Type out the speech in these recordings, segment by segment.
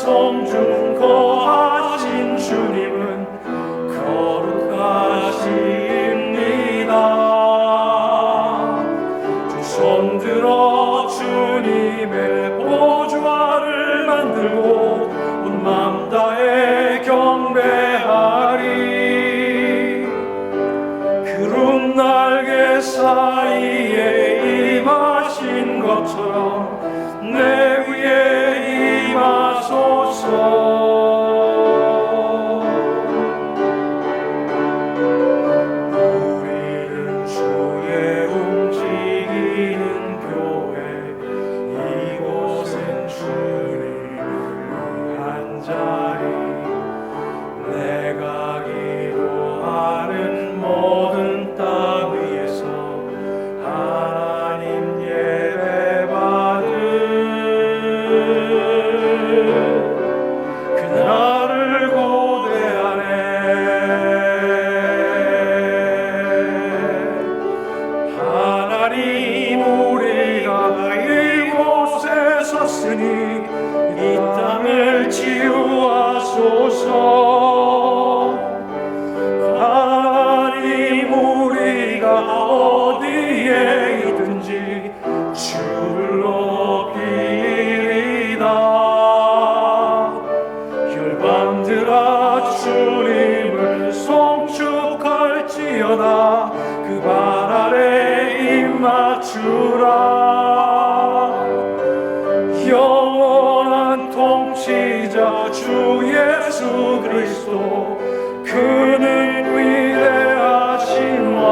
성중 거하신 주님은 거룩하십니다. 두 손 들어 주님의 보좌를 만들고 온 맘 다해 경배하리. 구름 날개 사이에 임하신 것처럼 내 위에 임하소서. 우리는 주의 움직이는 교회, 이곳은 주님을 위한 자리. 내가 기도하는 모든 땅 위에서 하나님 예배받을 그날을 고대하네. 하나님, 우리가 이곳에 섰으니 이 땅을 치유하소서. 하나님, 우리가 어디에 있든지 주를 높이리이다. 열방들아 주님을 송축할지어다. 그 발 아래 입 맞추라. 영원한 통치자 주 예수 그리스도, 그는 위대하신 왕.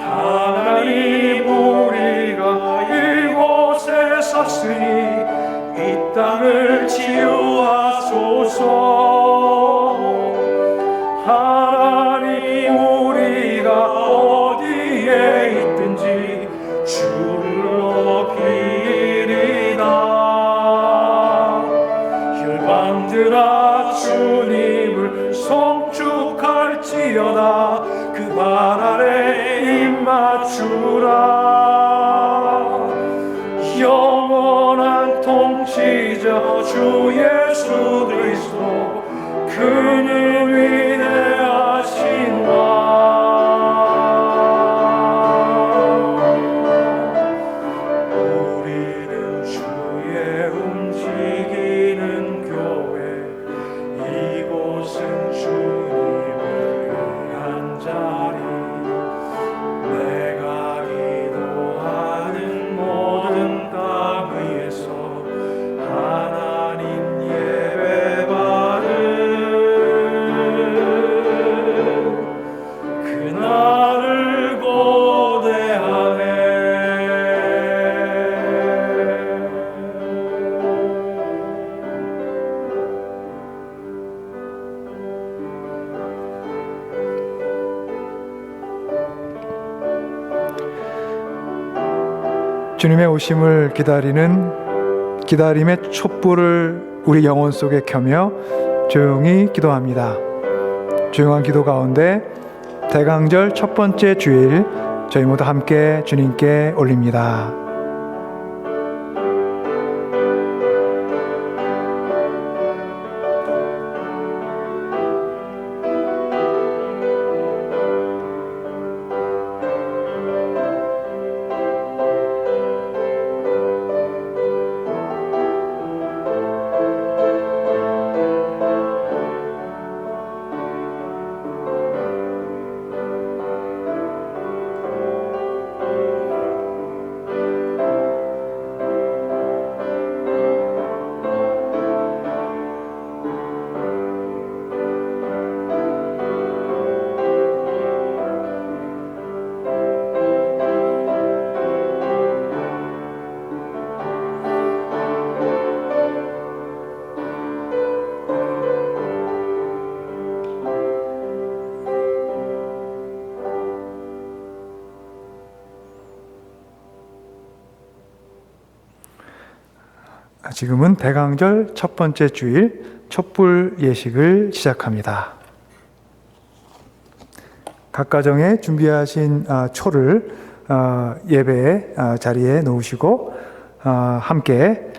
하나님, 우리가 이곳에 섰으니 이 땅을 치유하소서. 하나님, 우리가 어디에 있든지 주를 높이리이다. 열방들아 주님을 송축할지어다. 그 발 아래 입 맞추라. 영원한 통치자 주 예수 그리스도, 그는 위대하신 왕. 우리는 주의 움직이는 교회, 이곳은 주님을 위한 자리. 내가 기도하는 모든 땅 위에서 하나님 예배받을 그날을 고대하네. 주님의 오심을 기다리는 기다림의 촛불을 우리 영혼 속에 켜며 조용히 기도합니다. 조용한 기도 가운데 대강절 첫 번째 주일, 저희 모두 함께 주님께 올립니다. 지금은 대강절 첫 번째 주일 촛불 예식을 시작합니다. 각 가정에 준비하신 초를 예배 자리에 놓으시고 함께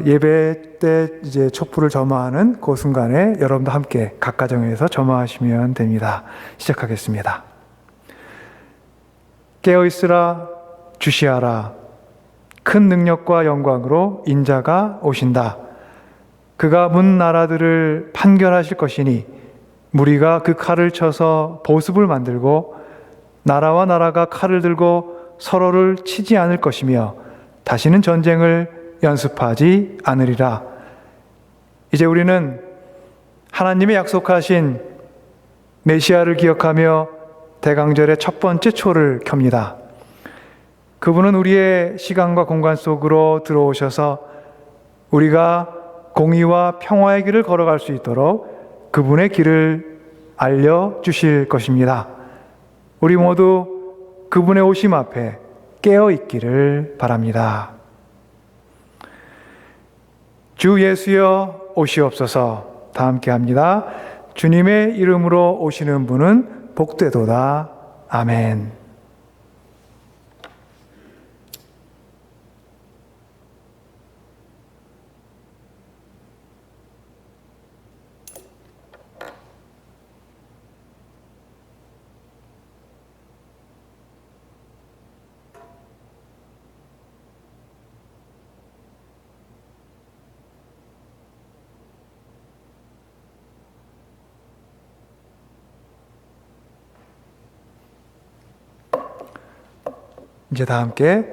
예배 때 이제 촛불을 점화하는 그 순간에 여러분도 함께 각 가정에서 점화하시면 됩니다. 시작하겠습니다. 깨어 있으라 주시하라. 큰 능력과 영광으로 인자가 오신다. 그가 문 나라들을 판결하실 것이니 무리가 그 칼을 쳐서 보습을 만들고 나라와 나라가 칼을 들고 서로를 치지 않을 것이며 다시는 전쟁을 연습하지 않으리라. 이제 우리는 하나님의 약속하신 메시아를 기억하며 대강절의 첫 번째 초를 켭니다. 그분은 우리의 시간과 공간 속으로 들어오셔서 우리가 공의와 평화의 길을 걸어갈 수 있도록 그분의 길을 알려주실 것입니다. 우리 모두 그분의 오심 앞에 깨어 있기를 바랍니다. 주 예수여 오시옵소서. 다 함께 합니다. 주님의 이름으로 오시는 분은 복되도다. 아멘. 이제 다 함께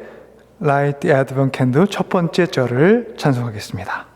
Light the Advent Candle 첫 번째 절을 찬송하겠습니다.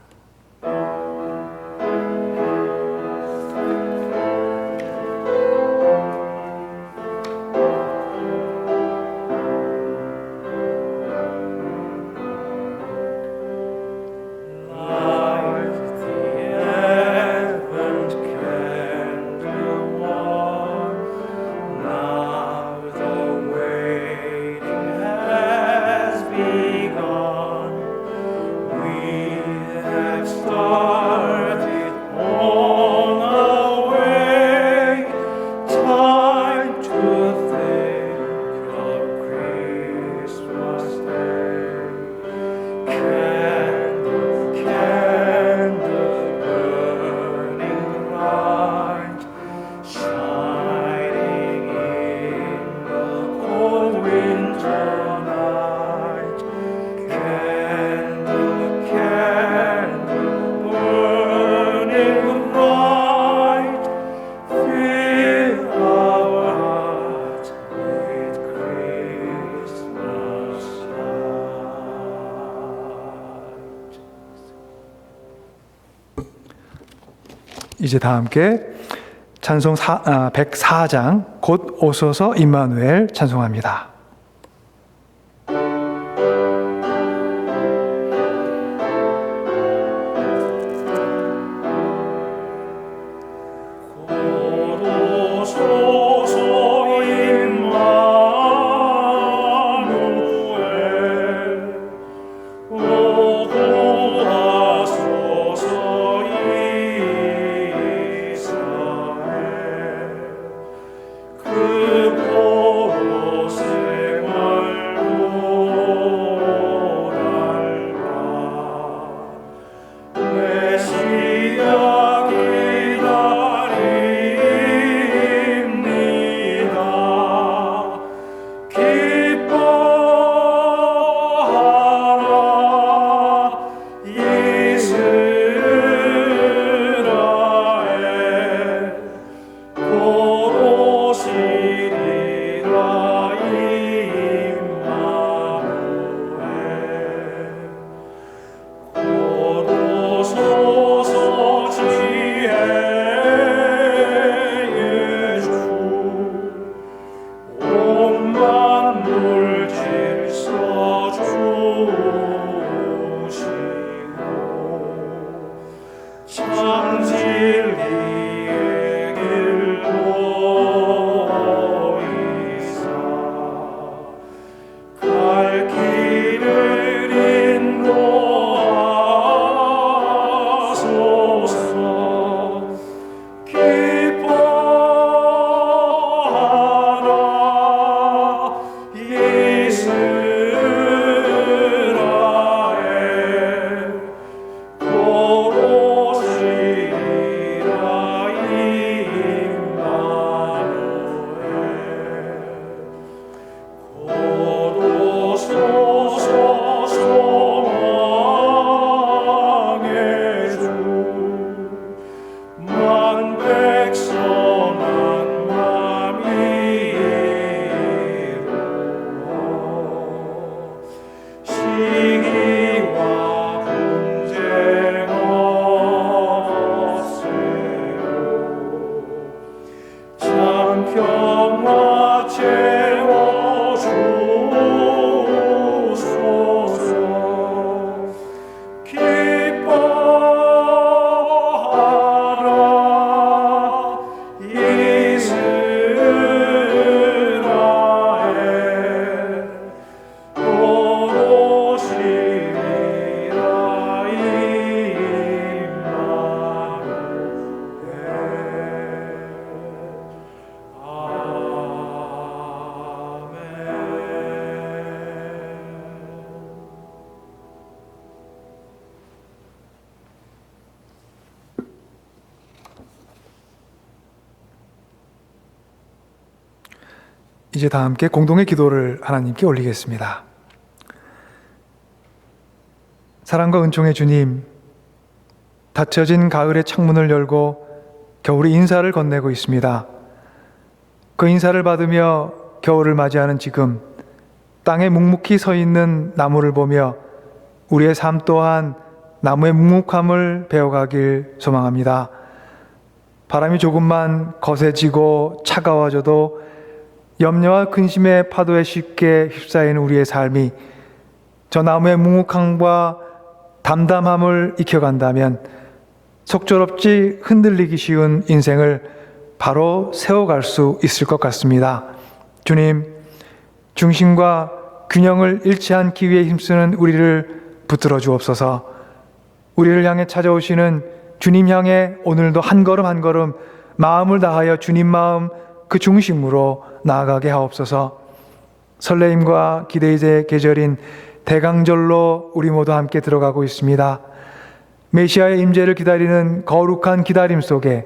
이제 다 함께 찬송 104장 곧 오소서 임마누엘 찬송합니다. 그 보호세 말고 이제 다 함께 공동의 기도를 하나님께 올리겠습니다. 사랑과 은총의 주님, 닫혀진 가을의 창문을 열고 겨울의 인사를 건네고 있습니다. 그 인사를 받으며 겨울을 맞이하는 지금 땅에 묵묵히 서 있는 나무를 보며 우리의 삶 또한 나무의 묵묵함을 배워가길 소망합니다. 바람이 조금만 거세지고 차가워져도 염려와 근심의 파도에 쉽게 휩싸이는 우리의 삶이 저 나무의 묵묵함과 담담함을 익혀간다면 속절없이 흔들리기 쉬운 인생을 바로 세워갈 수 있을 것 같습니다. 주님, 중심과 균형을 잃지 않기 위해 힘쓰는 우리를 붙들어 주옵소서. 우리를 향해 찾아오시는 주님 향해 오늘도 한 걸음 한 걸음 마음을 다하여 주님 마음 그 중심으로 나아가게 하옵소서. 설레임과 기대의 계절인 대강절로 우리 모두 함께 들어가고 있습니다. 메시아의 임재를 기다리는 거룩한 기다림 속에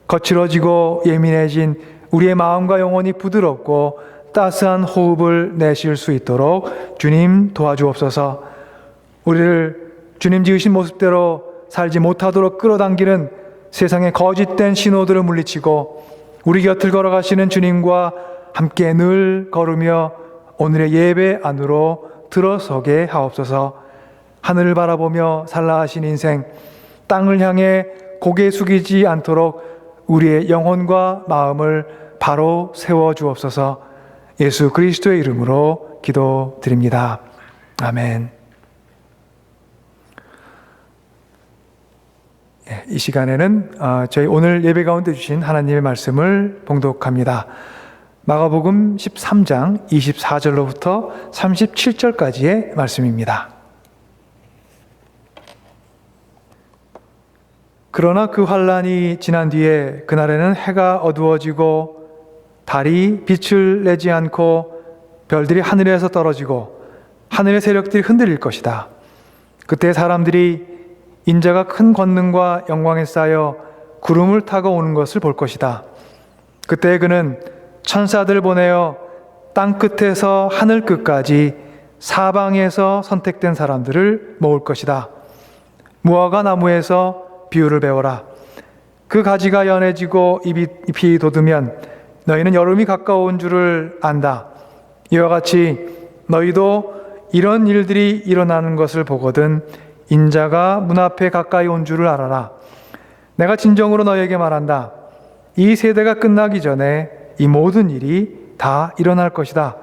거칠어지고 예민해진 우리의 마음과 영혼이 부드럽고 따스한 호흡을 내쉴 수 있도록 주님 도와주옵소서. 우리를 주님 지으신 모습대로 살지 못하도록 끌어당기는 세상의 거짓된 신호들을 물리치고 우리 곁을 걸어가시는 주님과 함께 늘 걸으며 오늘의 예배 안으로 들어서게 하옵소서. 하늘을 바라보며 살라 하신 인생, 땅을 향해 고개 숙이지 않도록 우리의 영혼과 마음을 바로 세워 주옵소서. 예수 그리스도의 이름으로 기도드립니다. 아멘. 이 시간에는 저희 오늘 예배 가운데 주신 하나님의 말씀을 봉독합니다. 마가복음 13장 24절로부터 37절까지의 말씀입니다. 그러나 그 환란이 지난 뒤에 그날에는 해가 어두워지고 달이 빛을 내지 않고 별들이 하늘에서 떨어지고 하늘의 세력들이 흔들릴 것이다. 그때 사람들이 인자가 큰 권능과 영광에 쌓여 구름을 타고 오는 것을 볼 것이다. 그때 그는 천사들 보내어 땅 끝에서 하늘 끝까지 사방에서 선택된 사람들을 모을 것이다. 무화과 나무에서 비유를 배워라. 그 가지가 연해지고 잎이 돋으면 너희는 여름이 가까운 줄을 안다. 이와 같이 너희도 이런 일들이 일어나는 것을 보거든 인자가 문 앞에 가까이 온 줄을 알아라. 내가 진정으로 너희에게 말한다. 이 세대가 끝나기 전에 이 모든 일이 다 일어날 것이다.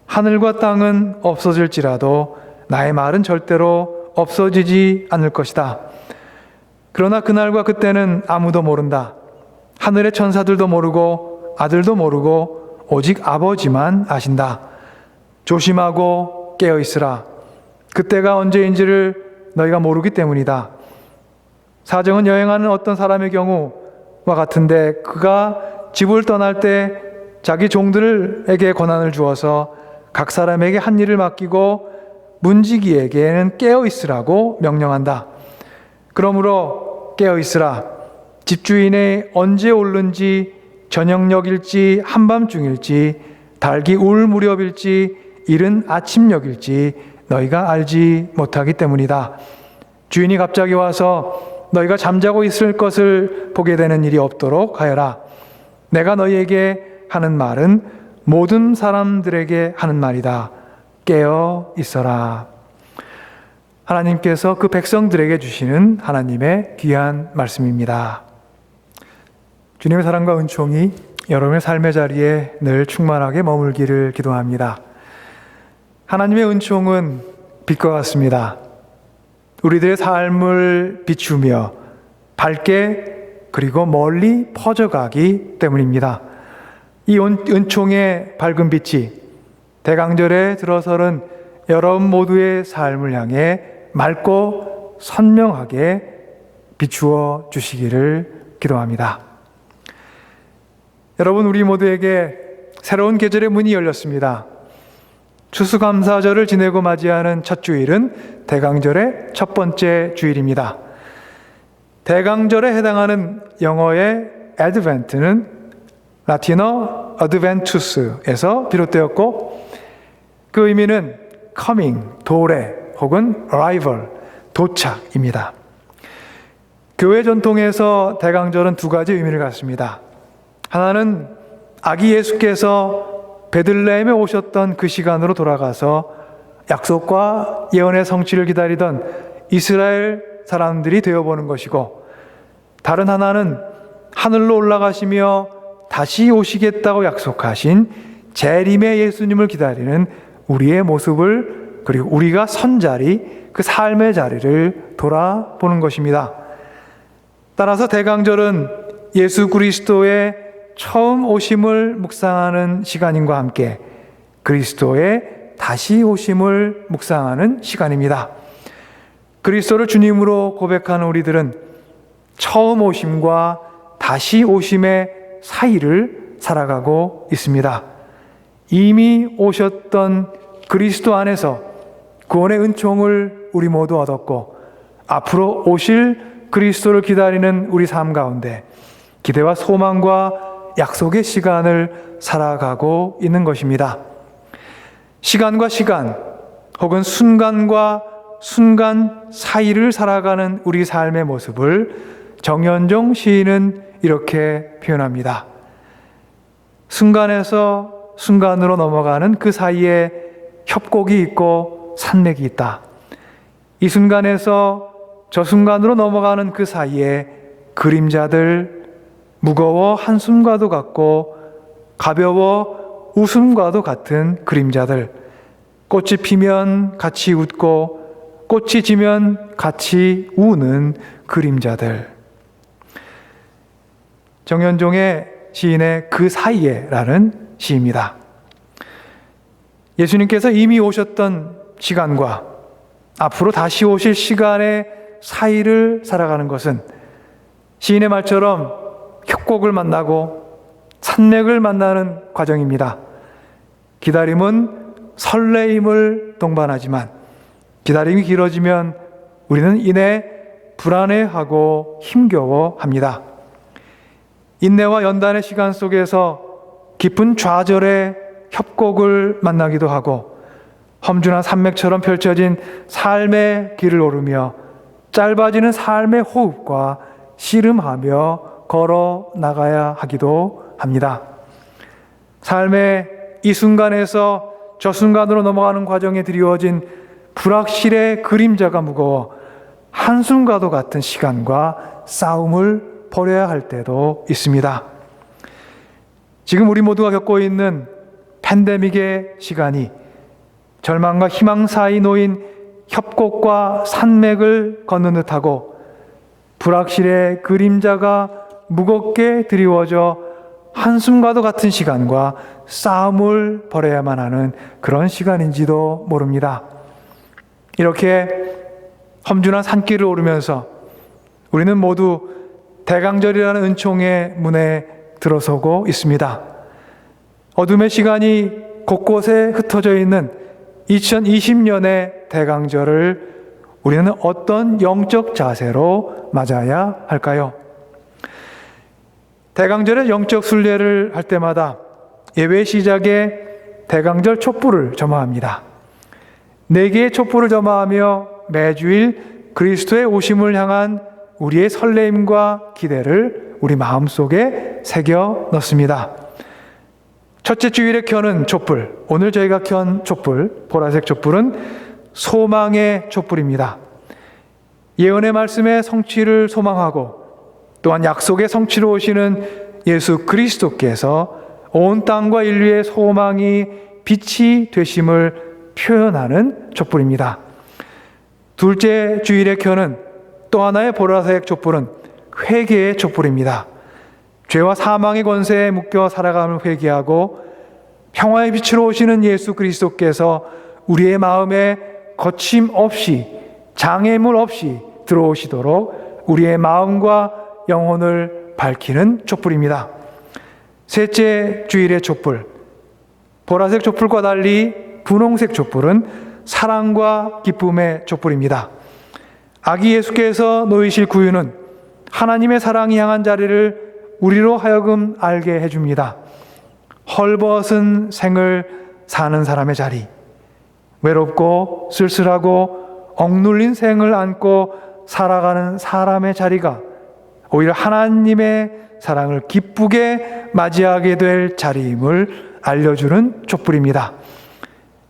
하늘과 땅은 없어질지라도 나의 말은 절대로 없어지지 않을 것이다. 그러나 그날과 그때는 아무도 모른다. 하늘의 천사들도 모르고 아들도 모르고 오직 아버지만 아신다. 조심하고 깨어 있으라. 그때가 언제인지를 너희가 모르기 때문이다. 사정은 여행하는 어떤 사람의 경우와 같은데 그가 집을 떠날 때 자기 종들에게 권한을 주어서 각 사람에게 한 일을 맡기고 문지기에게는 깨어 있으라고 명령한다. 그러므로 깨어 있으라. 집주인이 언제 오는지 저녁녘일지 한밤중일지 달기 울 무렵일지 이른 아침녘일지 너희가 알지 못하기 때문이다. 주인이 갑자기 와서 너희가 잠자고 있을 것을 보게 되는 일이 없도록 하여라. 내가 너희에게 하는 말은 모든 사람들에게 하는 말이다. 깨어 있어라. 하나님께서 그 백성들에게 주시는 하나님의 귀한 말씀입니다. 주님의 사랑과 은총이 여러분의 삶의 자리에 늘 충만하게 머물기를 기도합니다. 하나님의 은총은 빛과 같습니다. 우리들의 삶을 비추며 밝게 그리고 멀리 퍼져가기 때문입니다. 이 은총의 밝은 빛이 대강절에 들어서는 여러분 모두의 삶을 향해 맑고 선명하게 비추어 주시기를 기도합니다. 여러분, 우리 모두에게 새로운 계절의 문이 열렸습니다. 추수감사절을 지내고 맞이하는 첫 주일은 대강절의 첫 번째 주일입니다. 대강절에 해당하는 영어의 Advent는 라틴어 adventus에서 비롯되었고 그 의미는 coming, 도래 혹은 arrival, 도착입니다. 교회 전통에서 대강절은 두 가지 의미를 갖습니다. 하나는 아기 예수께서 베들레헴에 오셨던 그 시간으로 돌아가서 약속과 예언의 성취를 기다리던 이스라엘 사람들이 되어보는 것이고, 다른 하나는 하늘로 올라가시며 다시 오시겠다고 약속하신 재림의 예수님을 기다리는 우리의 모습을, 그리고 우리가 선 자리, 그 삶의 자리를 돌아보는 것입니다. 따라서 대강절은 예수 그리스도의 처음 오심을 묵상하는 시간임과 함께 그리스도의 다시 오심을 묵상하는 시간입니다. 그리스도를 주님으로 고백하는 우리들은 처음 오심과 다시 오심의 사이를 살아가고 있습니다. 이미 오셨던 그리스도 안에서 구원의 은총을 우리 모두 얻었고, 앞으로 오실 그리스도를 기다리는 우리 삶 가운데 기대와 소망과 약속의 시간을 살아가고 있는 것입니다. 시간과 시간 혹은 순간과 순간 사이를 살아가는 우리 삶의 모습을 정현종 시인은 이렇게 표현합니다. 순간에서 순간으로 넘어가는 그 사이에 협곡이 있고 산맥이 있다. 이 순간에서 저 순간으로 넘어가는 그 사이에 그림자들, 무거워 한숨과도 같고 가벼워 웃음과도 같은 그림자들, 꽃이 피면 같이 웃고 꽃이 지면 같이 우는 그림자들. 정현종의 시인의 그 사이에라는 시입니다. 예수님께서 이미 오셨던 시간과 앞으로 다시 오실 시간의 사이를 살아가는 것은 시인의 말처럼 협곡을 만나고 산맥을 만나는 과정입니다. 기다림은 설레임을 동반하지만 기다림이 길어지면 우리는 이내 불안해하고 힘겨워합니다. 인내와 연단의 시간 속에서 깊은 좌절의 협곡을 만나기도 하고 험준한 산맥처럼 펼쳐진 삶의 길을 오르며 짧아지는 삶의 호흡과 씨름하며 걸어 나가야 하기도 합니다. 삶의 이 순간에서 저 순간으로 넘어가는 과정에 드리워진 불확실의 그림자가 무거워 한숨과도 같은 시간과 싸움을 벌여야 할 때도 있습니다. 지금 우리 모두가 겪고 있는 팬데믹의 시간이 절망과 희망 사이 놓인 협곡과 산맥을 걷는 듯하고 불확실의 그림자가 무겁게 드리워져 한숨과도 같은 시간과 싸움을 벌여야만 하는 그런 시간인지도 모릅니다. 이렇게 험준한 산길을 오르면서 우리는 모두 대강절이라는 은총의 문에 들어서고 있습니다. 어둠의 시간이 곳곳에 흩어져 있는 2020년의 대강절을 우리는 어떤 영적 자세로 맞아야 할까요? 대강절의 영적 순례를 할 때마다 예배 시작에 대강절 촛불을 점화합니다. 4개의 촛불을 점화하며 매주일 그리스도의 오심을 향한 우리의 설레임과 기대를 우리 마음속에 새겨 넣습니다. 첫째 주일에 켜는 촛불, 오늘 저희가 켠 촛불, 보라색 촛불은 소망의 촛불입니다. 예언의 말씀의 성취를 소망하고 또한 약속의 성취로 오시는 예수 그리스도께서 온 땅과 인류의 소망이 빛이 되심을 표현하는 촛불입니다. 둘째 주일에 켜는 또 하나의 보라색 촛불은 회개의 촛불입니다. 죄와 사망의 권세에 묶여 살아감을 회개하고 평화의 빛으로 오시는 예수 그리스도께서 우리의 마음에 거침없이 장애물 없이 들어오시도록 우리의 마음과 영혼을 밝히는 촛불입니다. 셋째 주일의 촛불, 보라색 촛불과 달리 분홍색 촛불은 사랑과 기쁨의 촛불입니다. 아기 예수께서 놓이실 구유는 하나님의 사랑이 향한 자리를 우리로 하여금 알게 해줍니다. 헐벗은 생을 사는 사람의 자리, 외롭고 쓸쓸하고 억눌린 생을 안고 살아가는 사람의 자리가 오히려 하나님의 사랑을 기쁘게 맞이하게 될 자리임을 알려주는 촛불입니다.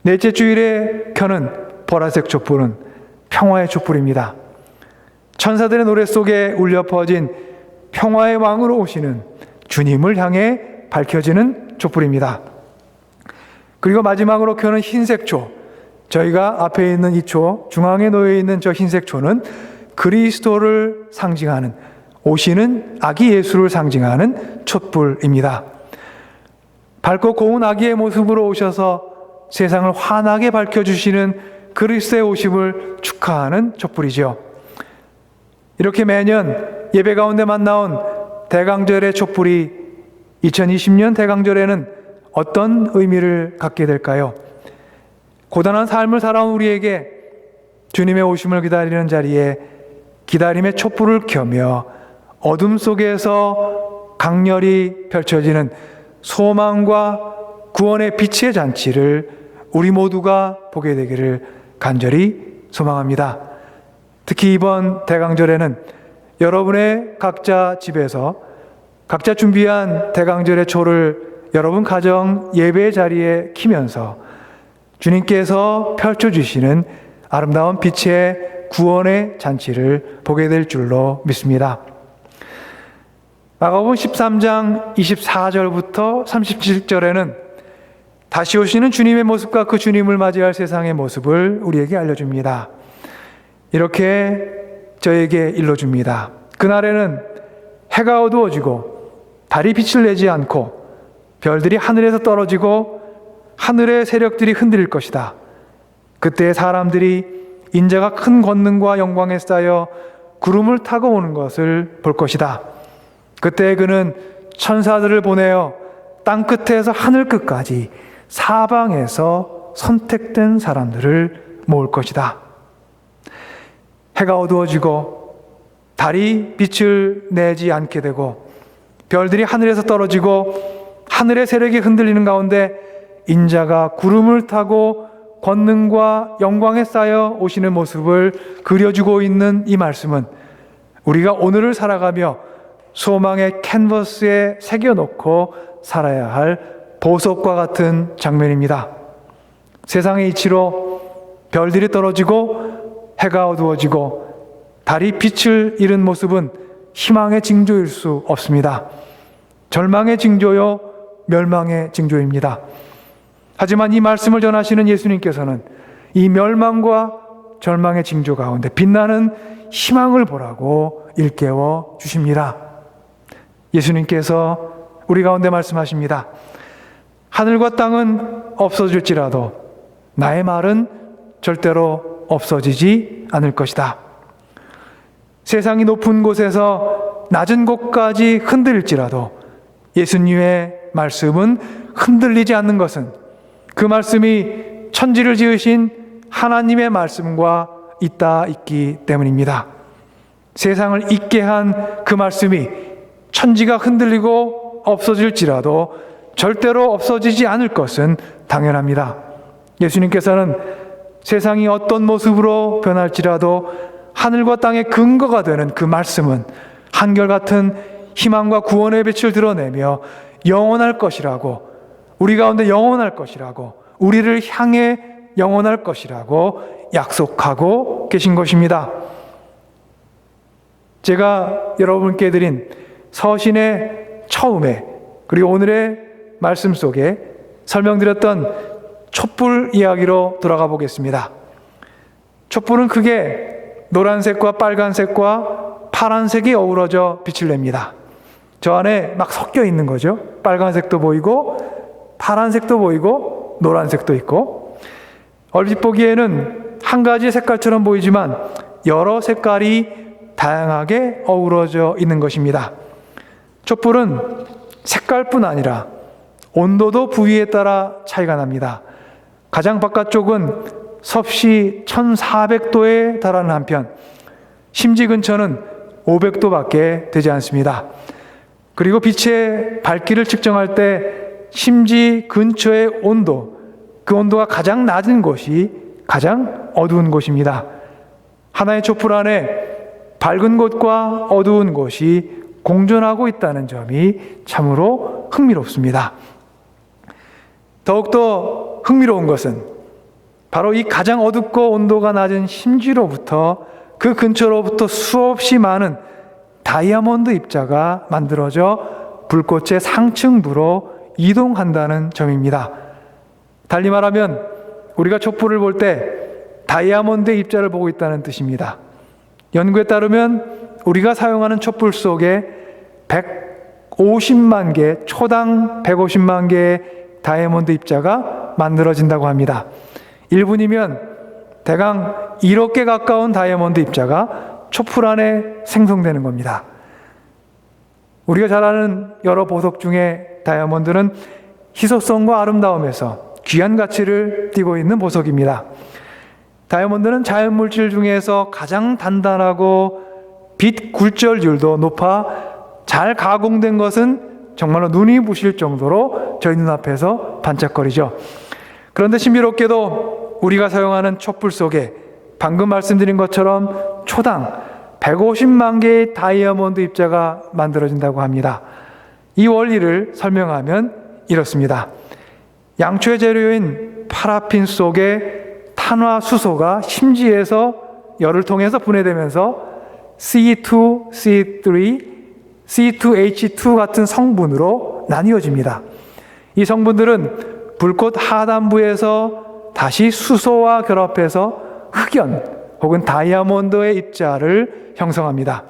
넷째 주일에 켜는 보라색 촛불은 평화의 촛불입니다. 천사들의 노래 속에 울려 퍼진 평화의 왕으로 오시는 주님을 향해 밝혀지는 촛불입니다. 그리고 마지막으로 켜는 흰색 초, 저희가 앞에 있는 이 초, 중앙에 놓여 있는 저 흰색 초는 그리스도를 상징하는, 오시는 아기 예수를 상징하는 촛불입니다. 밝고 고운 아기의 모습으로 오셔서 세상을 환하게 밝혀주시는 그리스도의 오심을 축하하는 촛불이죠. 이렇게 매년 예배 가운데 만나온 대강절의 촛불이 2020년 대강절에는 어떤 의미를 갖게 될까요? 고단한 삶을 살아온 우리에게 주님의 오심을 기다리는 자리에 기다림의 촛불을 켜며 어둠 속에서 강렬히 펼쳐지는 소망과 구원의 빛의 잔치를 우리 모두가 보게 되기를 간절히 소망합니다. 특히 이번 대강절에는 여러분의 각자 집에서 각자 준비한 대강절의 초를 여러분 가정 예배의 자리에 키면서 주님께서 펼쳐주시는 아름다운 빛의 구원의 잔치를 보게 될 줄로 믿습니다. 마가복음 13장 24절부터 37절에는 다시 오시는 주님의 모습과 그 주님을 맞이할 세상의 모습을 우리에게 알려줍니다. 이렇게 저에게 일러줍니다. 그날에는 해가 어두워지고 달이 빛을 내지 않고 별들이 하늘에서 떨어지고 하늘의 세력들이 흔들릴 것이다. 그때 사람들이 인자가 큰 권능과 영광에 쌓여 구름을 타고 오는 것을 볼 것이다. 그때 그는 천사들을 보내어 땅끝에서 하늘끝까지 사방에서 선택된 사람들을 모을 것이다. 해가 어두워지고 달이 빛을 내지 않게 되고 별들이 하늘에서 떨어지고 하늘의 세력이 흔들리는 가운데 인자가 구름을 타고 권능과 영광에 쌓여 오시는 모습을 그려주고 있는 이 말씀은 우리가 오늘을 살아가며 소망의 캔버스에 새겨놓고 살아야 할 보석과 같은 장면입니다. 세상의 이치로 별들이 떨어지고 해가 어두워지고 달이 빛을 잃은 모습은 희망의 징조일 수 없습니다. 절망의 징조요, 멸망의 징조입니다. 하지만 이 말씀을 전하시는 예수님께서는 이 멸망과 절망의 징조 가운데 빛나는 희망을 보라고 일깨워 주십니다. 예수님께서 우리 가운데 말씀하십니다. 하늘과 땅은 없어질지라도 나의 말은 절대로 없어지지 않을 것이다. 세상이 높은 곳에서 낮은 곳까지 흔들릴지라도 예수님의 말씀은 흔들리지 않는 것은 그 말씀이 천지를 지으신 하나님의 말씀과 있기 때문입니다. 세상을 잊게 한 그 말씀이 천지가 흔들리고 없어질지라도 절대로 없어지지 않을 것은 당연합니다. 예수님께서는 세상이 어떤 모습으로 변할지라도 하늘과 땅의 근거가 되는 그 말씀은 한결같은 희망과 구원의 빛을 드러내며 영원할 것이라고, 우리 가운데 영원할 것이라고, 우리를 향해 영원할 것이라고 약속하고 계신 것입니다. 제가 여러분께 드린 서신의 처음에 그리고 오늘의 말씀 속에 설명드렸던 촛불 이야기로 돌아가 보겠습니다. 촛불은 크게 노란색과 빨간색과 파란색이 어우러져 빛을 냅니다. 저 안에 막 섞여 있는 거죠. 빨간색도 보이고 파란색도 보이고 노란색도 있고, 얼핏 보기에는 한 가지 색깔처럼 보이지만 여러 색깔이 다양하게 어우러져 있는 것입니다. 촛불은 색깔뿐 아니라 온도도 부위에 따라 차이가 납니다. 가장 바깥쪽은 섭씨 1400도에 달하는 한편 심지 근처는 500도밖에 되지 않습니다. 그리고 빛의 밝기를 측정할 때 심지 근처의 온도, 그 온도가 가장 낮은 곳이 가장 어두운 곳입니다. 하나의 촛불 안에 밝은 곳과 어두운 곳이 공존하고 있다는 점이 참으로 흥미롭습니다. 더욱더 흥미로운 것은 바로 이 가장 어둡고 온도가 낮은 심지로부터 그 근처로부터 수없이 많은 다이아몬드 입자가 만들어져 불꽃의 상층부로 이동한다는 점입니다. 달리 말하면 우리가 촛불을 볼 때 다이아몬드 입자를 보고 있다는 뜻입니다. 연구에 따르면 우리가 사용하는 촛불 속에 150만 개, 초당 150만 개의 다이아몬드 입자가 만들어진다고 합니다. 1분이면 대강 1억 개 가까운 다이아몬드 입자가 촛불 안에 생성되는 겁니다. 우리가 잘 아는 여러 보석 중에 다이아몬드는 희소성과 아름다움에서 귀한 가치를 띠고 있는 보석입니다. 다이아몬드는 자연물질 중에서 가장 단단하고 빛 굴절율도 높아 잘 가공된 것은 정말로 눈이 부실 정도로 저희 눈앞에서 반짝거리죠. 그런데 신비롭게도 우리가 사용하는 촛불 속에 방금 말씀드린 것처럼 초당 150만 개의 다이아몬드 입자가 만들어진다고 합니다. 이 원리를 설명하면 이렇습니다. 양초의 재료인 파라핀 속에 탄화수소가 심지에서 열을 통해서 분해되면서 C2, C3, C2H2 같은 성분으로 나뉘어집니다. 이 성분들은 불꽃 하단부에서 다시 수소와 결합해서 흑연 혹은 다이아몬드의 입자를 형성합니다.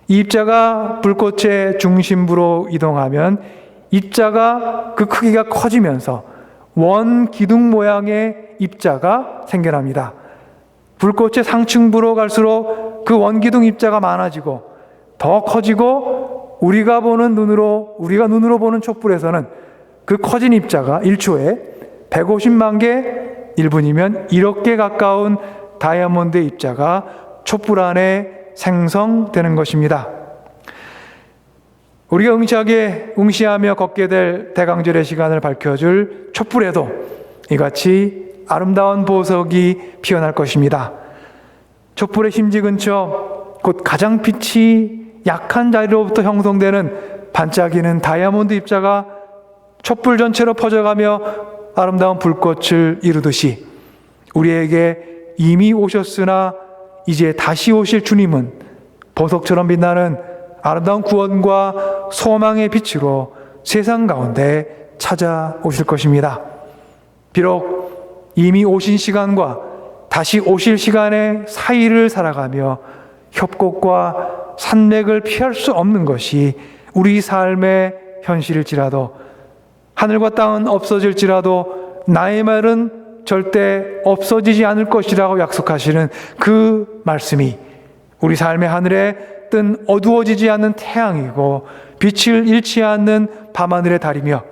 이 입자가 불꽃의 중심부로 이동하면 입자가 그 크기가 커지면서 원 기둥 모양의 입자가 생겨납니다. 불꽃의 상층부로 갈수록 그 원기둥 입자가 많아지고 더 커지고 우리가 눈으로 보는 촛불에서는 그 커진 입자가 1초에 150만 개, 1분이면 1억 개 가까운 다이아몬드 입자가 촛불 안에 생성되는 것입니다. 우리가 응시하며 걷게 될 대강절의 시간을 밝혀줄 촛불에도 이같이 아름다운 보석이 피어날 것입니다. 촛불의 심지 근처 곧 가장 빛이 약한 자리로부터 형성되는 반짝이는 다이아몬드 입자가 촛불 전체로 퍼져가며 아름다운 불꽃을 이루듯이 우리에게 이미 오셨으나 이제 다시 오실 주님은 보석처럼 빛나는 아름다운 구원과 소망의 빛으로 세상 가운데 찾아오실 것입니다. 비록 이미 오신 시간과 다시 오실 시간의 사이를 살아가며 협곡과 산맥을 피할 수 없는 것이 우리 삶의 현실일지라도, 하늘과 땅은 없어질지라도 나의 말은 절대 없어지지 않을 것이라고 약속하시는 그 말씀이 우리 삶의 하늘에 뜬 어두워지지 않는 태양이고 빛을 잃지 않는 밤하늘의 달이며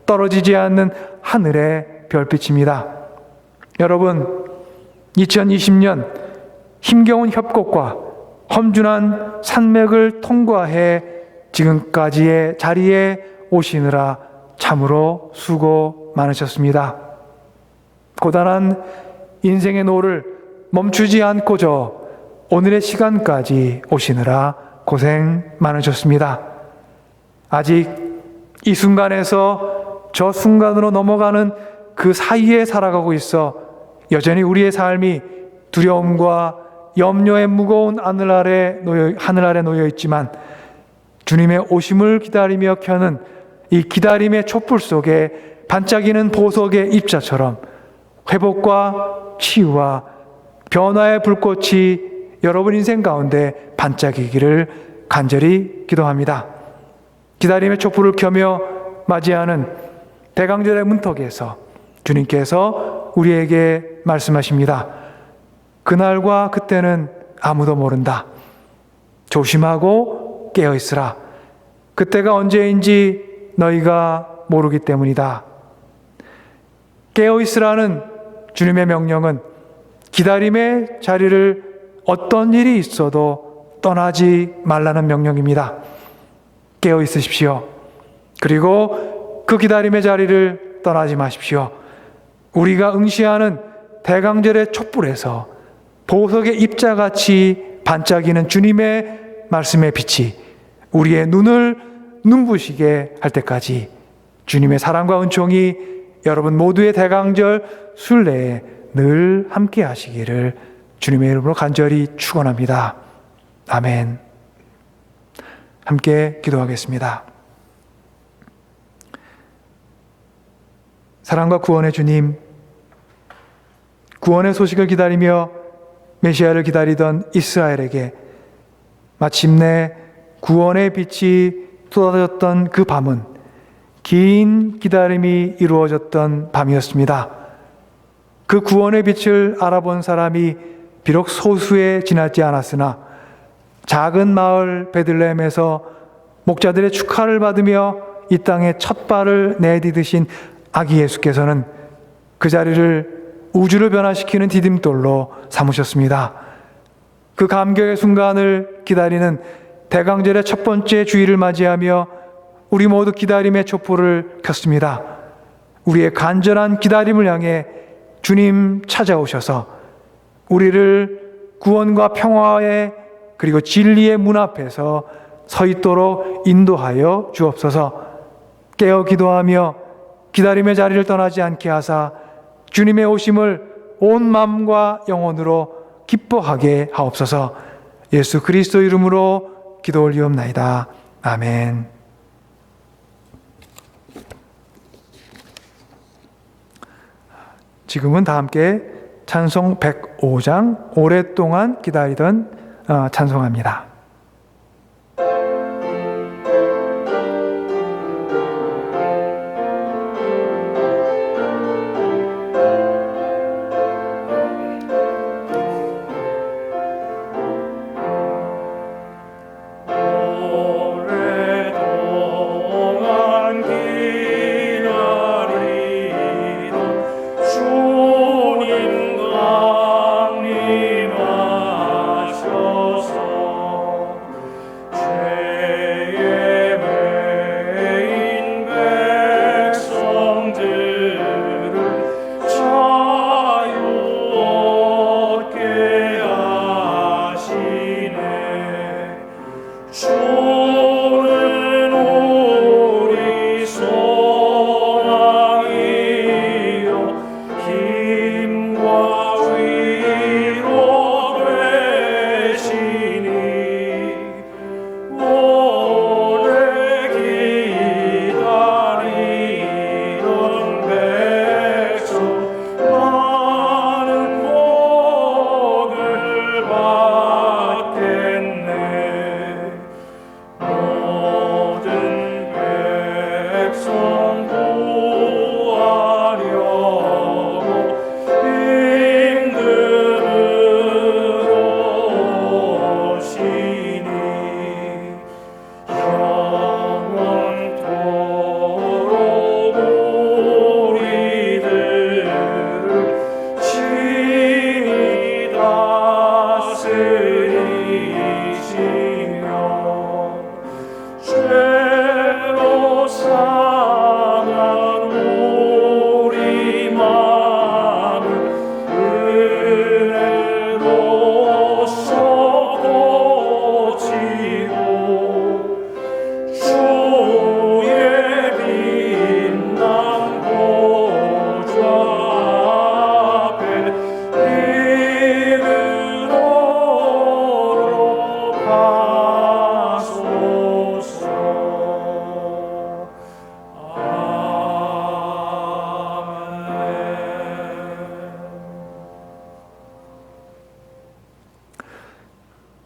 떨어지지 않는 하늘의 별빛입니다. 여러분, 2020년 힘겨운 협곡과 험준한 산맥을 통과해 지금까지의 자리에 오시느라 참으로 수고 많으셨습니다. 고단한 인생의 노를 멈추지 않고 저 오늘의 시간까지 오시느라 고생 많으셨습니다. 아직 이 순간에서 저 순간으로 넘어가는 그 사이에 살아가고 있어 여전히 우리의 삶이 두려움과 염려의 무거운 하늘 아래 놓여 있지만 주님의 오심을 기다리며 켜는 이 기다림의 촛불 속에 반짝이는 보석의 입자처럼 회복과 치유와 변화의 불꽃이 여러분 인생 가운데 반짝이기를 간절히 기도합니다. 기다림의 촛불을 켜며 맞이하는 대강절의 문턱에서 주님께서 우리에게 말씀하십니다. 그날과 그때는 아무도 모른다. 조심하고 깨어있으라. 그때가 언제인지 너희가 모르기 때문이다. 깨어있으라는 주님의 명령은 기다림의 자리를 어떤 일이 있어도 떠나지 말라는 명령입니다. 깨어있으십시오. 그리고 그 기다림의 자리를 떠나지 마십시오. 우리가 응시하는 대강절의 촛불에서 보석의 입자같이 반짝이는 주님의 말씀의 빛이 우리의 눈을 눈부시게 할 때까지 주님의 사랑과 은총이 여러분 모두의 대강절 순례에 늘 함께 하시기를 주님의 이름으로 간절히 축원합니다. 아멘. 함께 기도하겠습니다. 사랑과 구원의 주님, 구원의 소식을 기다리며 메시아를 기다리던 이스라엘에게 마침내 구원의 빛이 쏟아졌던 그 밤은 긴 기다림이 이루어졌던 밤이었습니다. 그 구원의 빛을 알아본 사람이 비록 소수에 지나지 않았으나 작은 마을 베들레헴에서 목자들의 축하를 받으며 이 땅에 첫 발을 내디디신 아기 예수께서는 그 자리를 우주를 변화시키는 디딤돌로 삼으셨습니다. 그 감격의 순간을 기다리는 대강절의 첫 번째 주일을 맞이하며 우리 모두 기다림의 촛불을 켰습니다. 우리의 간절한 기다림을 향해 주님 찾아오셔서 우리를 구원과 평화의 그리고 진리의 문 앞에서 서 있도록 인도하여 주옵소서. 깨어 기도하며 기다림의 자리를 떠나지 않게 하사 주님의 오심을 온 마음과 영혼으로 기뻐하게 하옵소서. 예수 그리스도 이름으로 기도 올리옵나이다. 아멘. 지금은 다 함께 찬송 105장 오랫동안 기다리던 찬송합니다.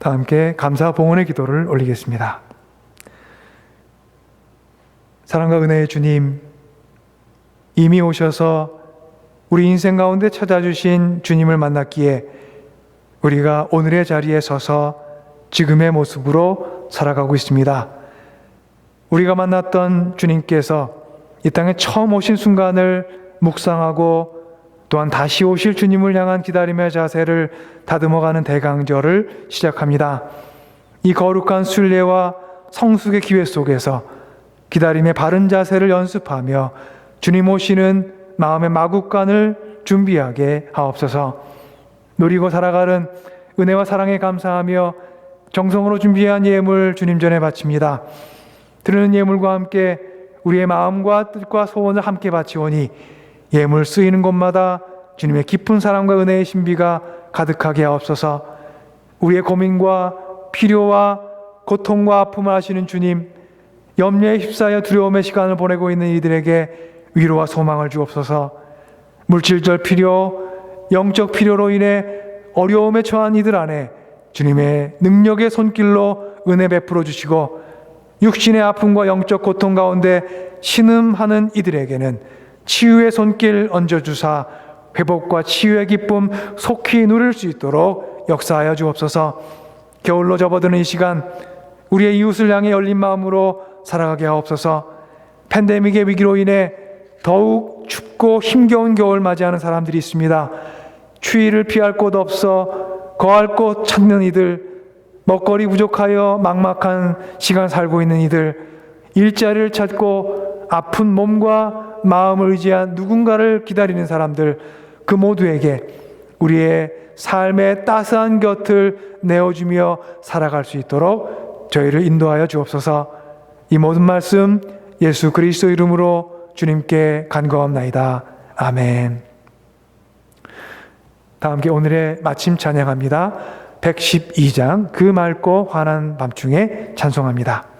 다 함께 감사 봉헌의 기도를 올리겠습니다. 사랑과 은혜의 주님, 이미 오셔서 우리 인생 가운데 찾아주신 주님을 만났기에 우리가 오늘의 자리에 서서 지금의 모습으로 살아가고 있습니다. 우리가 만났던 주님께서 이 땅에 처음 오신 순간을 묵상하고 또한 다시 오실 주님을 향한 기다림의 자세를 다듬어가는 대강절을 시작합니다. 이 거룩한 순례와 성숙의 기회 속에서 기다림의 바른 자세를 연습하며 주님 오시는 마음의 마국간을 준비하게 하옵소서. 누리고 살아가는 은혜와 사랑에 감사하며 정성으로 준비한 예물 주님 전에 바칩니다. 드리는 예물과 함께 우리의 마음과 뜻과 소원을 함께 바치오니 예물 쓰이는 곳마다 주님의 깊은 사랑과 은혜의 신비가 가득하게 하옵소서. 우리의 고민과 필요와 고통과 아픔을 아시는 주님, 염려에 휩싸여 두려움의 시간을 보내고 있는 이들에게 위로와 소망을 주옵소서. 물질적 필요, 영적 필요로 인해 어려움에 처한 이들 안에 주님의 능력의 손길로 은혜 베풀어 주시고, 육신의 아픔과 영적 고통 가운데 신음하는 이들에게는 치유의 손길 얹어주사 회복과 치유의 기쁨 속히 누릴 수 있도록 역사하여 주옵소서. 겨울로 접어드는 이 시간 우리의 이웃을 향해 열린 마음으로 살아가게 하옵소서. 팬데믹의 위기로 인해 더욱 춥고 힘겨운 겨울 맞이하는 사람들이 있습니다. 추위를 피할 곳 없어 거할 곳 찾는 이들, 먹거리 부족하여 막막한 시간 살고 있는 이들, 일자리를 찾고 아픈 몸과 마음을 의지한 누군가를 기다리는 사람들, 그 모두에게 우리의 삶의 따스한 곁을 내어주며 살아갈 수 있도록 저희를 인도하여 주옵소서. 이 모든 말씀 예수 그리스도 이름으로 주님께 간구하옵나이다. 아멘. 다 함께 오늘의 마침 찬양합니다. 112장 그 맑고 환한 밤중에 찬송합니다.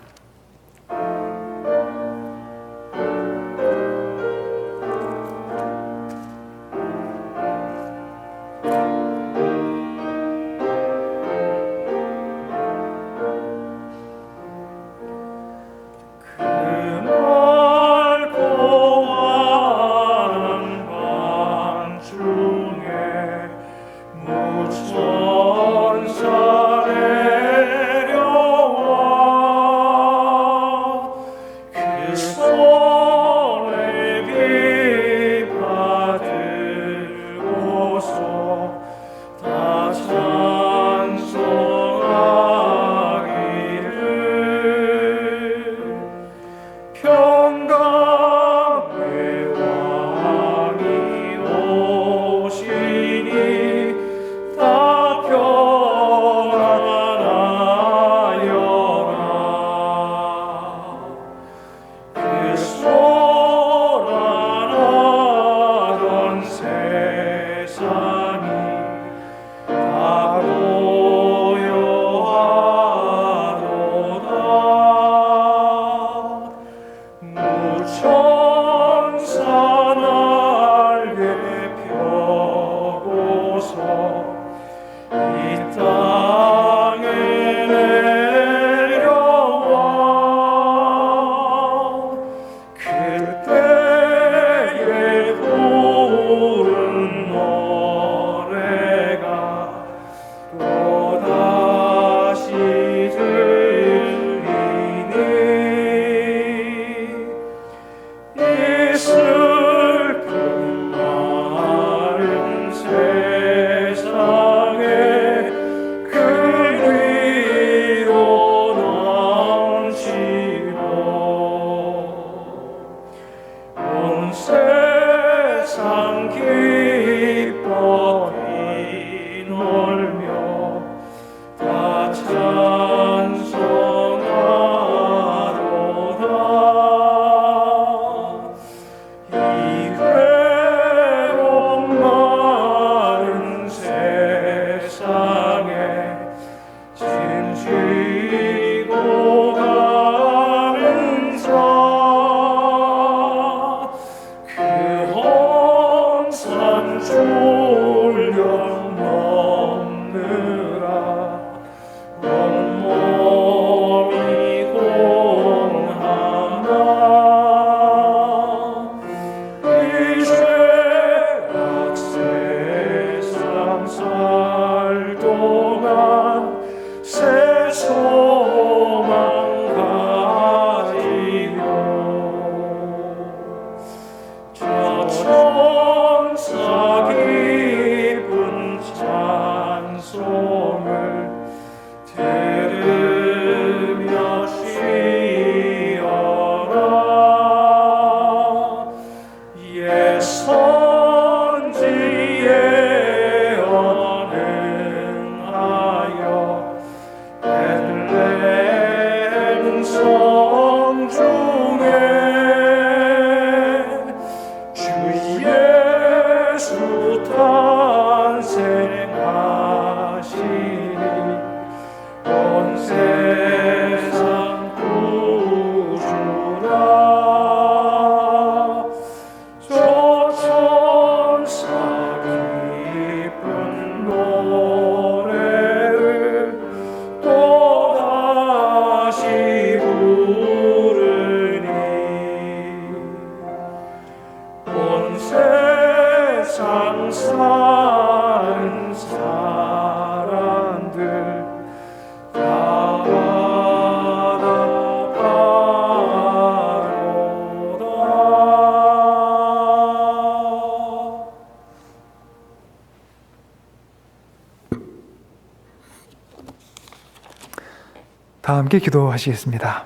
다 함께 기도하시겠습니다.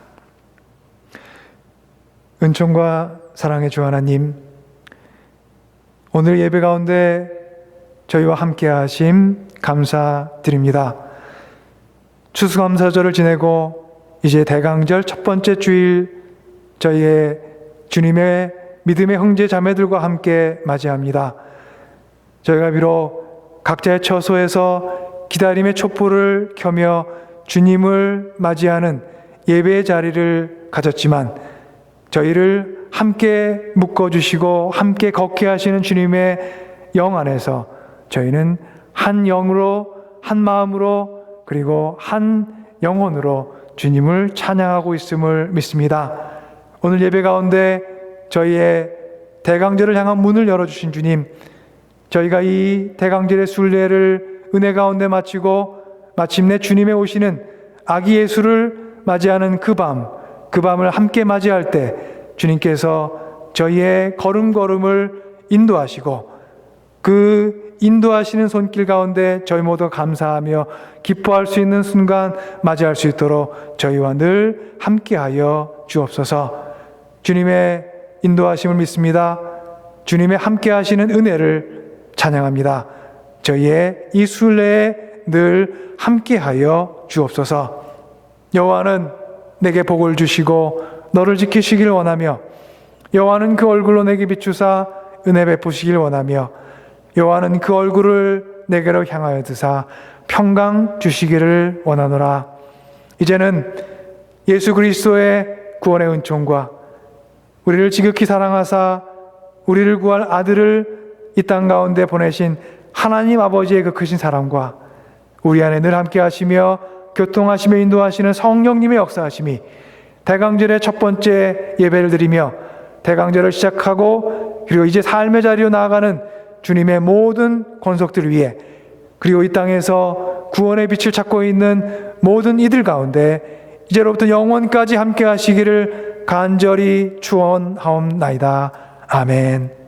은총과 사랑의 주 하나님, 오늘 예배 가운데 저희와 함께 하심 감사드립니다. 추수감사절을 지내고 이제 대강절 첫 번째 주일, 저희의 주님의 믿음의 형제 자매들과 함께 맞이합니다. 저희가 비록 각자의 처소에서 기다림의 촛불을 켜며 주님을 맞이하는 예배의 자리를 가졌지만, 저희를 함께 묶어주시고 함께 걷게 하시는 주님의 영 안에서 저희는 한 영으로, 한 마음으로, 그리고 한 영혼으로 주님을 찬양하고 있음을 믿습니다. 오늘 예배 가운데 저희의 대강절을 향한 문을 열어주신 주님, 저희가 이 대강절의 순례를 은혜 가운데 마치고 마침내 주님의 오시는 아기 예수를 맞이하는 그 밤을 함께 맞이할 때 주님께서 저희의 걸음걸음을 인도하시고, 그 인도하시는 손길 가운데 저희 모두 감사하며 기뻐할 수 있는 순간 맞이할 수 있도록 저희와 늘 함께하여 주옵소서. 주님의 인도하심을 믿습니다. 주님의 함께하시는 은혜를 찬양합니다. 저희의 이 순례에 늘 함께하여 주옵소서. 여호와는 내게 복을 주시고 너를 지키시길 원하며, 여호와는 그 얼굴로 내게 비추사 은혜 베푸시길 원하며, 여호와는 그 얼굴을 내게로 향하여 드사 평강 주시기를 원하노라. 이제는 예수 그리스도의 구원의 은총과 우리를 지극히 사랑하사 우리를 구할 아들을 이 땅 가운데 보내신 하나님 아버지의 그 크신 사랑과 우리 안에 늘 함께 하시며 교통하시며 인도하시는 성령님의 역사하심이 대강절의 첫 번째 예배를 드리며 대강절을 시작하고, 그리고 이제 삶의 자리로 나아가는 주님의 모든 권속들 위에, 그리고 이 땅에서 구원의 빛을 찾고 있는 모든 이들 가운데 이제로부터 영원까지 함께 하시기를 간절히 축원하옵나이다. 아멘.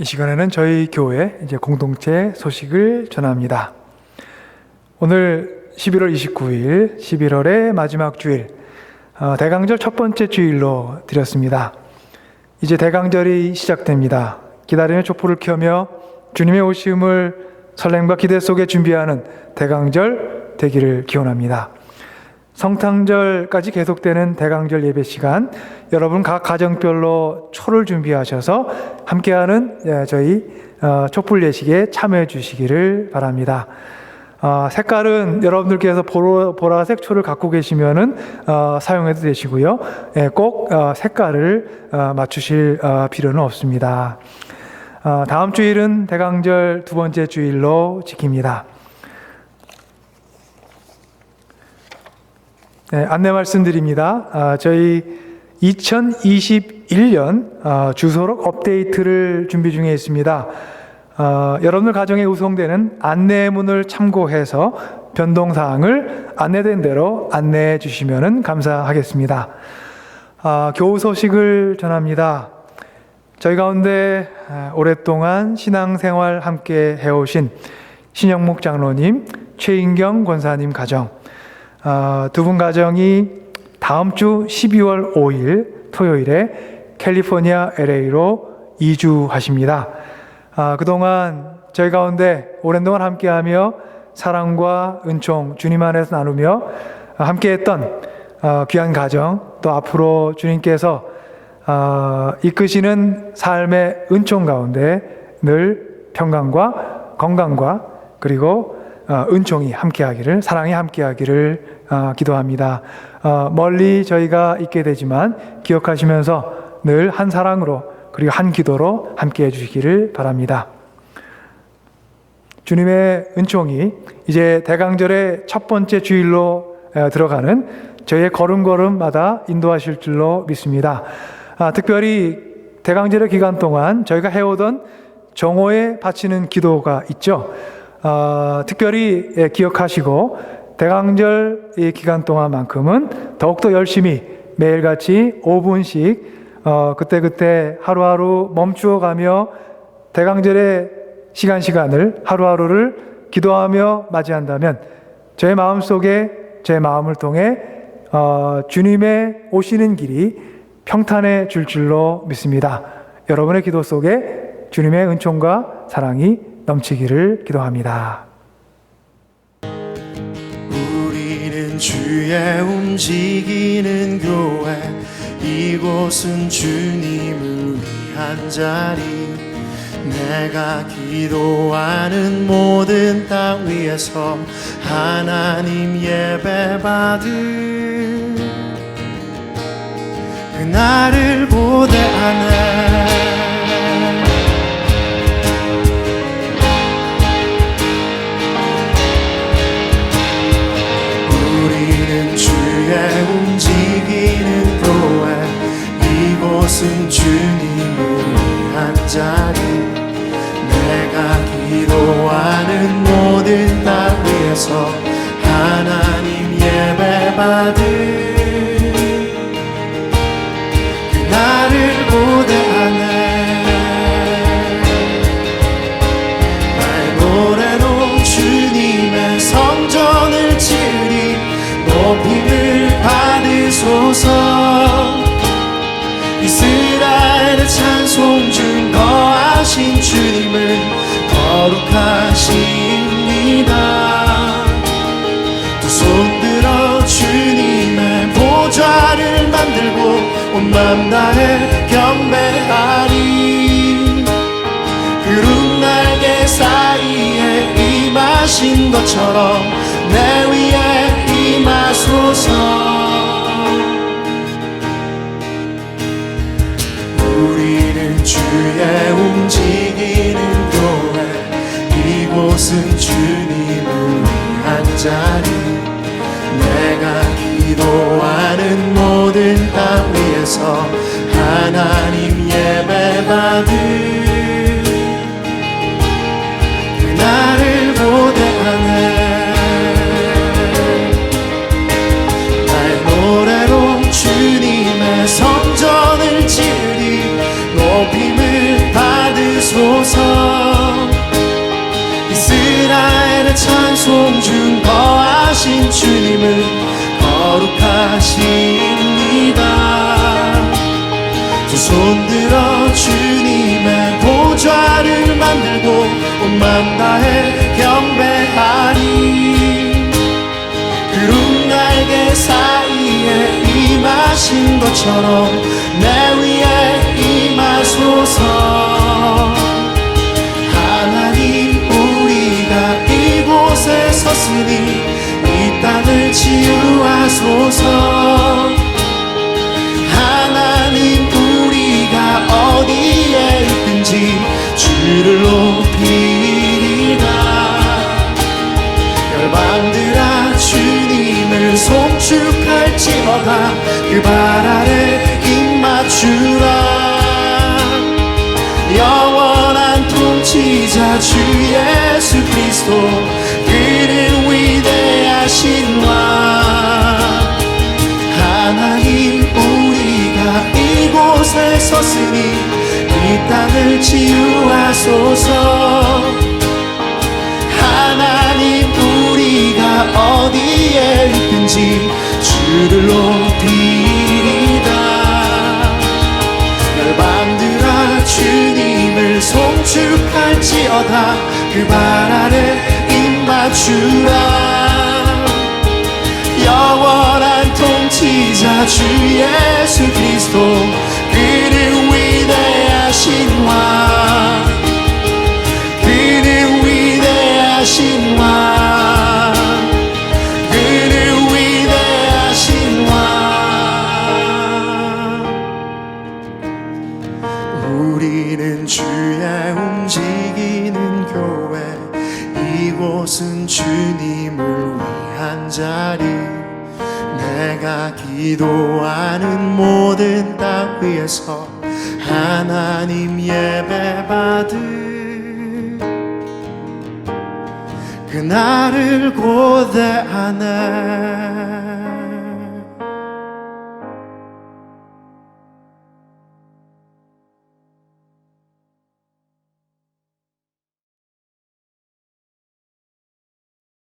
이 시간에는 저희 교회 이제 공동체 소식을 전합니다. 오늘 11월 29일, 11월의 마지막 주일, 대강절 첫 번째 주일로 드렸습니다. 이제 대강절이 시작됩니다. 기다림의 촛불을 켜며 주님의 오심을 설렘과 기대 속에 준비하는 대강절 되기를 기원합니다. 성탄절까지 계속되는 대강절 예배 시간, 여러분 각 가정별로 초를 준비하셔서 함께하는 저희 촛불 예식에 참여해 주시기를 바랍니다. 색깔은 여러분들께서 보라색 초를 갖고 계시면은 사용해도 되시고요. 꼭 색깔을 맞추실 필요는 없습니다. 다음 주일은 대강절 두 번째 주일로 지킵니다. 네, 안내 말씀드립니다. 저희 2021년 주소록 업데이트를 준비 중에 있습니다. 여러분들 가정에 우송되는 안내문을 참고해서 변동사항을 안내된 대로 안내해 주시면 감사하겠습니다. 교우 소식을 전합니다. 저희 가운데 오랫동안 신앙생활 함께 해오신 신영목 장로님, 최인경 권사님 가정, 두 분 가정이 다음 주 12월 5일 토요일에 캘리포니아 LA로 이주하십니다. 그동안 저희 가운데 오랜 동안 함께하며 사랑과 은총 주님 안에서 나누며 함께했던 귀한 가정, 또 앞으로 주님께서 이끄시는 삶의 은총 가운데 늘 평강과 건강과 그리고 은총이 함께하기를, 사랑이 함께하기를 기도합니다. 멀리 저희가 있게 되지만 기억하시면서 늘 한 사랑으로 그리고 한 기도로 함께해 주시기를 바랍니다. 주님의 은총이 이제 대강절의 첫 번째 주일로 들어가는 저희의 걸음걸음마다 인도하실 줄로 믿습니다. 특별히 대강절의 기간 동안 저희가 해오던 정오에 바치는 기도가 있죠. 특별히 기억하시고 대강절 이 기간 동안만큼은 더욱더 열심히 매일같이 5분씩 그때그때 하루하루 멈추어가며 대강절의 시간을 하루하루를 기도하며 맞이한다면 저의 마음속에 제 마음을 통해 주님의 오시는 길이 평탄해질 줄로 믿습니다. 여러분의 기도 속에 주님의 은총과 사랑이 넘치기를 기도합니다. 우리는 주의 움직이는 교회, 이곳은 주님을 위한 자리. 내가 기도하는 모든 땅 위에서 하나님 예배받을 그날을 고대하네. 우리는 주의 움직이는 교회, 이곳은 주님을 위한 자리. 내가 기도하는 모든 땅 위에서 하나님 예배받을 그날을 고대하네. 날 노래로 주님의 성전을 지으리. 높임을 받으소서. 이스라엘의 찬송 중 거하신 주님을 거룩하십니다. 두 손 들어 주님의 보좌를 만들고 온 맘 다해 경배하리. 구름 날개 사이에 임하신 것처럼 내 위에 임하소서. 우리는 주의 움직이는 교회, 이곳은 주님을 위한 자리. 내가 기도하는 모든 땅 위에서 하나님 예배받을 그날을 고대하네. 날 노래로 주님의 성전을 지으리. 높임을 받으소서. 이스라엘의 찬송 중 거하신 주님을 거룩하십니다. 두 손 들어 주님의 보좌를 만들고 온 맘 다해 경배하리. 구름 날개 사이에 임하신 것처럼 내 위에 임하소서. 하나님, 우리가 이곳에 섰으니 이 땅을 치유하소서. 하나님, 우리가 어디에 있든지 주를 높이리라. 열방들아 주님을 송축할지어다. 그 발 아래 입맞추라. 영원한 통치자 주 예수 그리스도, 그는 위대하신 왕. 하나님, 우리가 이곳에 섰으니 이 땅을 치유하소서. 하나님, 우리가 어디에 있든지 주를 높이리다. 열방들아 주님을 송축할지어다. 그 발 아래 입맞추라. 영원한 통치자 주 예수 그리스도, 그는 위대하신 왕. 그는 위대하신 왕. 그는 위대하신 왕. 우리는 주의 움직이는 교회, 내가 기도하는 모든 땅 위에서 하나님 예배받을 그날을 고대하네.